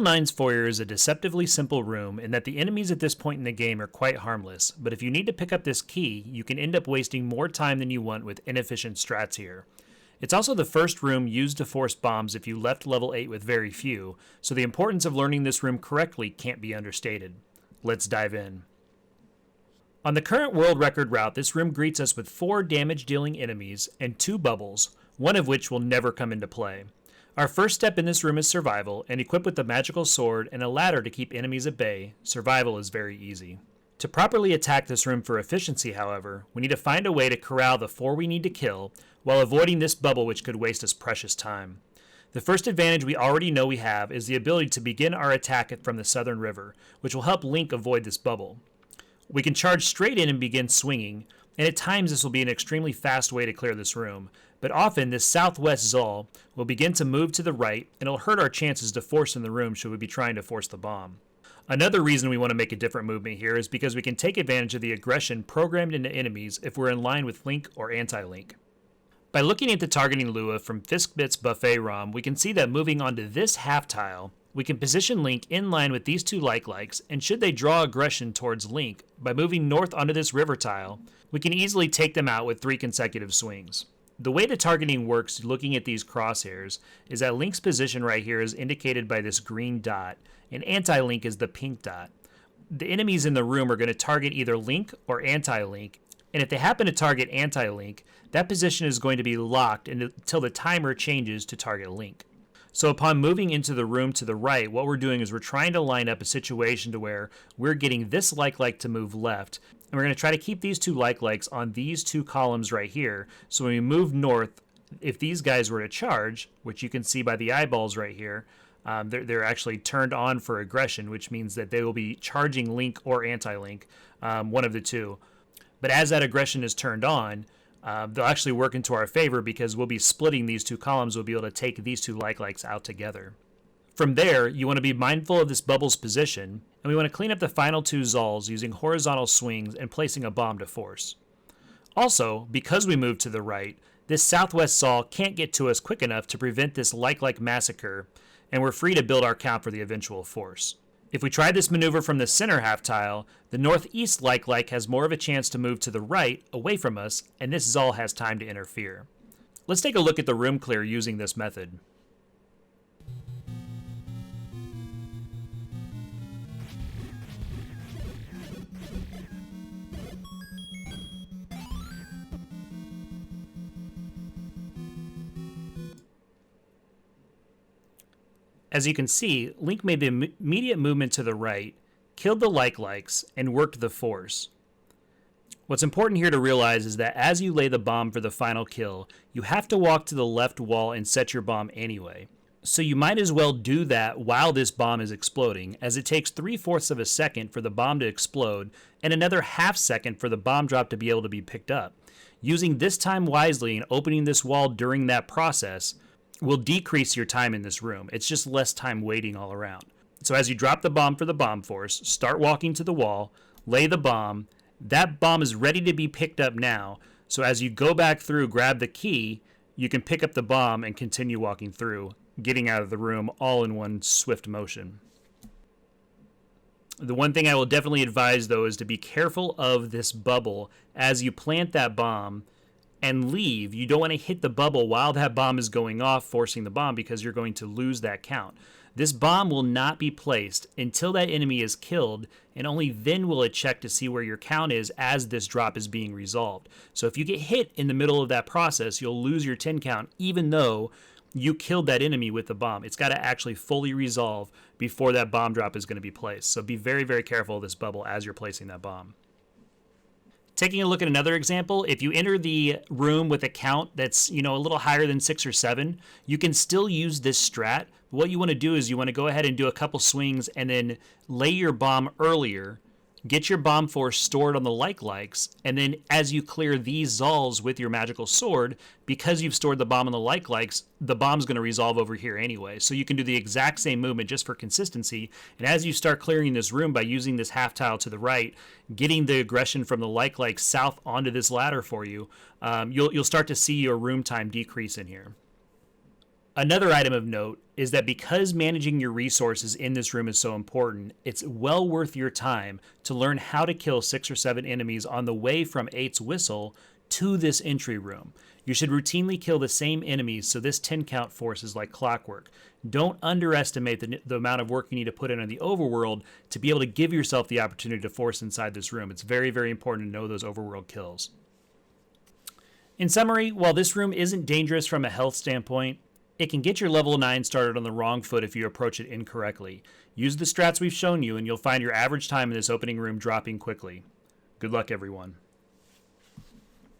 Mind's Foyer is a deceptively simple room in that the enemies at this point in the game are quite harmless, but if you need to pick up this key, you can end up wasting more time than you want with inefficient strats here. It's also the first room used to force bombs if you left level 8 with very few, so the importance of learning this room correctly can't be understated. Let's dive in. On the current world record route, this room greets us with 4 damage-dealing enemies and 2 bubbles, one of which will never come into play. Our first step in this room is survival, and equipped with a magical sword and a ladder to keep enemies at bay, survival is very easy. To properly attack this room for efficiency, however, we need to find a way to corral the 4 we need to kill, while avoiding this bubble which could waste us precious time. The first advantage we already know we have is the ability to begin our attack from the southern river, which will help Link avoid this bubble. We can charge straight in and begin swinging, and at times this will be an extremely fast way to clear this room, but often this southwest Zal will begin to move to the right, and it'll hurt our chances to force in the room should we be trying to force the bomb. Another reason we want to make a different movement here is because we can take advantage of the aggression programmed into enemies if we're in line with Link or anti-Link. By looking at the targeting Lua from Fiskbit's buffet ROM, we can see that moving onto this half tile, we can position Link in line with these 2 like-likes, and should they draw aggression towards Link, by moving north onto this river tile, we can easily take them out with 3 consecutive swings. The way the targeting works looking at these crosshairs is that Link's position right here is indicated by this green dot, and anti-Link is the pink dot. The enemies in the room are going to target either Link or anti-Link, and if they happen to target anti-Link, that position is going to be locked until the timer changes to target Link. So upon moving into the room to the right, what we're doing is we're trying to line up a situation to where we're getting this like to move left, and we're going to try to keep these 2 like-likes on these 2 columns right here. So when we move north, if these guys were to charge, which you can see by the eyeballs right here, they're actually turned on for aggression, which means that they will be charging Link or anti-Link, one of the 2. But as that aggression is turned on, they'll actually work into our favor because we'll be splitting these 2 columns. We'll be able to take these 2 like-likes out together. From there, you want to be mindful of this bubble's position, and we want to clean up the final 2 Zals using horizontal swings and placing a bomb to force. Also, because we moved to the right, this southwest Zal can't get to us quick enough to prevent this like massacre, and we're free to build our count for the eventual force. If we try this maneuver from the center half tile, the northeast like has more of a chance to move to the right, away from us, and this Zal has time to interfere. Let's take a look at the room clear using this method. As you can see, Link made the immediate movement to the right, killed the like-likes, and worked the force. What's important here to realize is that as you lay the bomb for the final kill, you have to walk to the left wall and set your bomb anyway. So you might as well do that while this bomb is exploding, as it takes 3/4 of a second for the bomb to explode, and another half second for the bomb drop to be able to be picked up. Using this time wisely and opening this wall during that process will decrease your time in this room. It's just less time waiting all around. So as you drop the bomb for the bomb force, start walking to the wall, lay the bomb. That bomb is ready to be picked up now. So as you go back through, grab the key, you can pick up the bomb and continue walking through, getting out of the room all in one swift motion. The one thing I will definitely advise, though, is to be careful of this bubble as you plant that bomb and leave. You don't want to hit the bubble while that bomb is going off, forcing the bomb, because you're going to lose that count. This bomb will not be placed until that enemy is killed, and only then will it check to see where your count is as this drop is being resolved. So if you get hit in the middle of that process, you'll lose your 10 count, even though you killed that enemy with the bomb. It's got to actually fully resolve before that bomb drop is going to be placed. So be very, very careful of this bubble as you're placing that bomb. Taking a look at another example, if you enter the room with a count that's, a little higher than 6 or 7, you can still use this strat. What you want to do is you want to go ahead and do a couple swings and then lay your bomb earlier, get your bomb force stored on the like-likes, and then as you clear these Zals with your magical sword, because you've stored the bomb on the like-likes, the bomb's going to resolve over here anyway. So you can do the exact same movement just for consistency, and as you start clearing this room by using this half tile to the right, getting the aggression from the like-likes south onto this ladder for you, you'll start to see your room time decrease in here. Another item of note is that because managing your resources in this room is so important, it's well worth your time to learn how to kill 6 or 7 enemies on the way from 8's Whistle to this entry room. You should routinely kill the same enemies, so this 10 count force is like clockwork. Don't underestimate the amount of work you need to put in on the overworld to be able to give yourself the opportunity to force inside this room. It's very, very important to know those overworld kills. In summary, while this room isn't dangerous from a health standpoint, it can get your level 9 started on the wrong foot if you approach it incorrectly. Use the strats we've shown you and you'll find your average time in this opening room dropping quickly. Good luck, everyone.